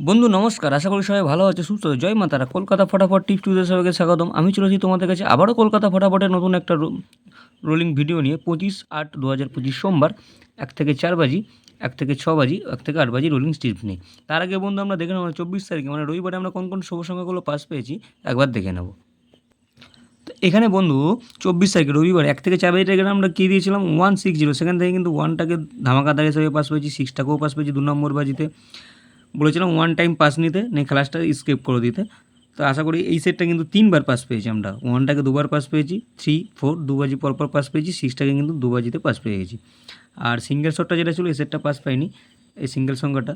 বন্ধু নমস্কার, আশা করি সবাই ভালো আছে, সুস্থ আছে। জয় মা তারা। কলকাতা ফটাফট টিপস টুতে সবাইকে স্বাগতম। আমি চলেছি তোমাদের কাছে আবারও কলকাতা ফটাফটের নতুন একটা রোলিং ভিডিও নিয়ে। 25/8/2025 সোমবার 1 থেকে 4 বাজি, 1 থেকে 6 বাজি, 1 থেকে 8 বাজি রোলিং স্টিপ নেই। তার আগে বন্ধু আমরা দেখে নেব 24 তারিখে মানে রবিবারে আমরা কোন কোন শুভ সংখ্যাগুলো পাস পেয়েছি একবার দেখে নেব। তো এখানে বন্ধু 24 তারিখে রবিবার 1 থেকে 4 বাজি টার্গেট আমরা কী দিয়েছিলাম 160, সেখান থেকে কিন্তু 1টাকে ধামাকাদার হিসেবে পাস পেয়েছি, 6টাকেও পাস পেয়েছি 2 নম্বর বাজিতে। বলেছিলাম ওয়ান টাইম পাস নিতে, নেই ক্লাসটা স্কিপ করে দিতে। তো আশা করি এই সেটটা কিন্তু 3বার পাস পেয়েছি আমরা। 1টাকে 2বার পাস পেয়েছি, 3, 4 2 বাজি পরপর পাস পেয়েছি, 6টাকে কিন্তু 2 বাজিতে পাস পেয়ে গেছি। আর সিঙ্গেল শটটা যেটা ছিল এই সেটটা পাস পাইনি, এই সিঙ্গেল সংখ্যাটা।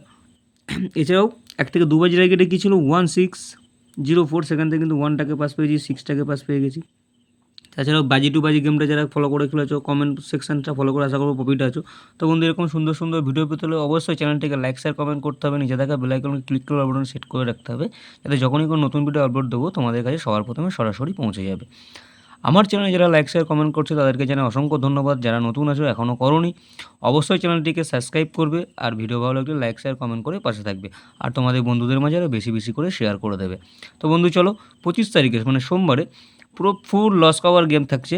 এছাড়াও 1 থেকে 2 বাজি টার্গেটে কী ছিল 1604, সেখান থেকে কিন্তু 1টাকে পাস পেয়েছি, 6টাকে পাস পেয়ে গেছি। তাছাড়াও বাজি টু বাজি গেমটা যারা ফলো করে খেলেছো কমেন্ট সেকশনটা ফলো করে আশা করবো প্রফিট আছো। তো বন্ধু এরকম সুন্দর সুন্দর ভিডিও পেতে হলে অবশ্যই চ্যানেলটিকে লাইক শেয়ার কমেন্ট করতে হবে, নিজে দেখা বেল আইকনকে ক্লিক করে বাটন সেট করে রাখতে হবে, যাতে যখনই কোনো নতুন ভিডিও আপলোড দেবো তোমাদের কাছে সবার প্রথমে সরাসরি পৌঁছে যাবে। আমার চ্যানেলে যারা লাইক শেয়ার কমেন্ট করছে তাদেরকে জানাই অসংখ্য ধন্যবাদ। যারা নতুন আছো এখনও করোনি অবশ্যই চ্যানেলটিকে সাবস্ক্রাইব করবে, আর ভিডিও ভালো লাগলে লাইক শেয়ার কমেন্ট করে পাশে থাকবে, আর তোমাদের বন্ধুদের মাঝে আরও বেশি বেশি করে শেয়ার করে দেবে। তো বন্ধু চলো 25 তারিখে মানে সোমবারে পুরো ফুল লস কভার গেম থাকছে।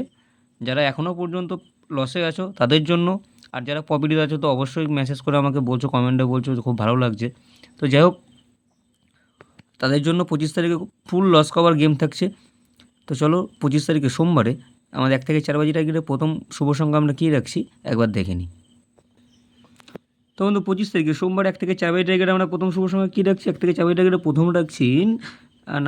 যারা এখনও পর্যন্ত লসে আছো তাদের জন্য, আর যারা প্রফিটে আছো তো অবশ্যই মেসেজ করে আমাকে বলছো, কমেন্টে বলছো, খুব ভালো লাগছে। তো যাই হোক, তাদের জন্য 25 তারিখে ফুল লস কভার গেম থাকছে। তো চলো 25 তারিখে সোমবারে আমাদের 1 থেকে 4 বাজি টার্গেটে প্রথম শুভ সংখ্যা আমরা কী রাখছি একবার দেখে নিই। তো বন্ধু 25 তারিখে সোমবার 1 থেকে 4 বাজি টার্গেটে আমরা প্রথম শুভ সংখ্যা কী রাখছি, 1 থেকে 4 বাজি টার্গেটে প্রথম রাখছি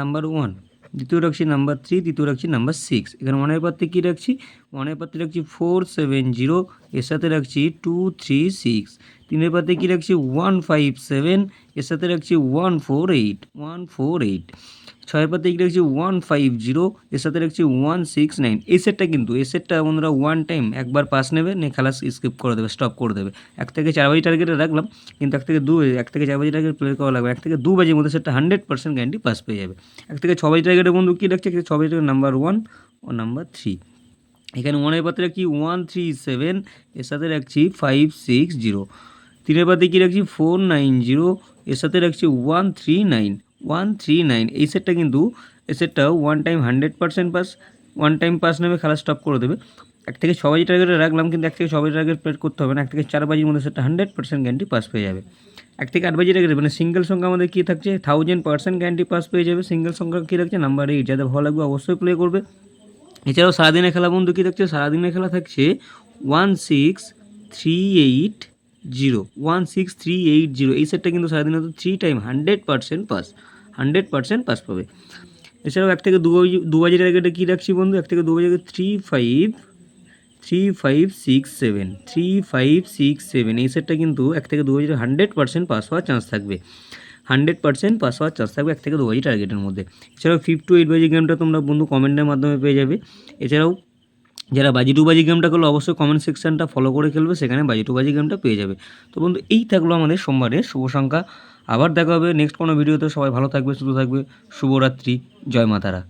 নাম্বার 1, দ্বিতীয় রাখছি নাম্বার 3, তৃতীয় রাখছি নাম্বার 6। এখানে ওয়ানের পাত্রে কী রাখছি, ওয়ানের পাত্রে রাখছি 470, এর সাথে রাখছি 236। তিনের পাত্রে কী রাখছি 157, এর সাথে রাখছি 148। ছয়ের পাত্রে কী রাখছি 150, এর সাথে রাখছি 169। এই সেটটা কিন্তু এই সেটটা বন্ধুরা ওয়ান টাইম একবার পাস নেবে, নিয়ে খেলা স্কিপ করে দেবে, স্টপ করে দেবে। 1 থেকে 4 বাজি টার্গেটে রাখলাম, কিন্তু 1 থেকে 4 বাজি টার্গেট প্লে করা লাগবে। 1 থেকে 2 বাজির মধ্যে সেটটা 100% গ্যারান্টি পাস পেয়ে যাবে। 1 থেকে 6 বাজি টার্গেটে বন্ধু কী রাখছে, 6 বাজি টার্গেট নাম্বার 1 ও নাম্বার 3। এখানে ওয়ানের পাত্রে রাখছি 137, এর সাথে রাখছি 560। তিনের পাত্রে কী রাখছি 490, এর সাথে রাখছি 139। এই সেটটা কিন্তু এই সেটটাও one time 100% pass, one time pass নেবে, খেলা স্টপ করে দেবে। 1 থেকে 6 বাজি টার্গেটে রাখলাম, কিন্তু 1 থেকে 6 বাজি টার্গেট প্লেট করতে হবে না। 1 থেকে 4 বাজির মধ্যে সেটা 100% গ্যারান্টি পাস পেয়ে যাবে। 1 থেকে 8 বাজি টার্গেট মানে সিঙ্গেল সংখ্যা আমাদের কী থাকছে 1000% গ্যারান্টি পাস পেয়ে যাবে। সিঙ্গেল সংখ্যা কী রাখছে নাম্বার 8, যাদের ভালো লাগবে অবশ্যই প্লে করবে। এছাড়াও সারাদিনের খেলা বন্ধু কী থাকছে, সারাদিনের খেলা থাকছে 16380। এই সেটটা কিন্তু সারাদিনে 3 টাইম 100% পাস, 100% পাস পাবে। এছাড়াও 1 থেকে 2 বাজি টার্গেটে কী রাখছি বন্ধু, 1 থেকে 2 বাজি 3567। এই সেটটা কিন্তু 1 থেকে 2 বাজিতে 100% পাস হওয়ার চান্স থাকবে, 100% পাস হওয়ার চান্স থাকবে 1 থেকে 2 বাজি টার্গেটের মধ্যে। এছাড়াও 5 to 8 বাজি গেমটা তোমরা বন্ধু কমেন্টের মাধ্যমে পেয়ে যাবে। এছাড়াও যারা বাজি টু বাজি গেমটা করলো অবশ্যই কমেন্ট সেকশনটা ফলো করে খেলবে, সেখানে বাজি টু বাজি গেমটা পেয়ে যাবে। তো বন্ধু এই থাকলো আমাদের সোমবারের শুভ সংখ্যা। আবার দেখা হবে নেক্সট কোনো ভিডিওতে। সবাই ভালো থাকবে, সুস্থ থাকবে, শুভরাত্রি, জয় মা তারা।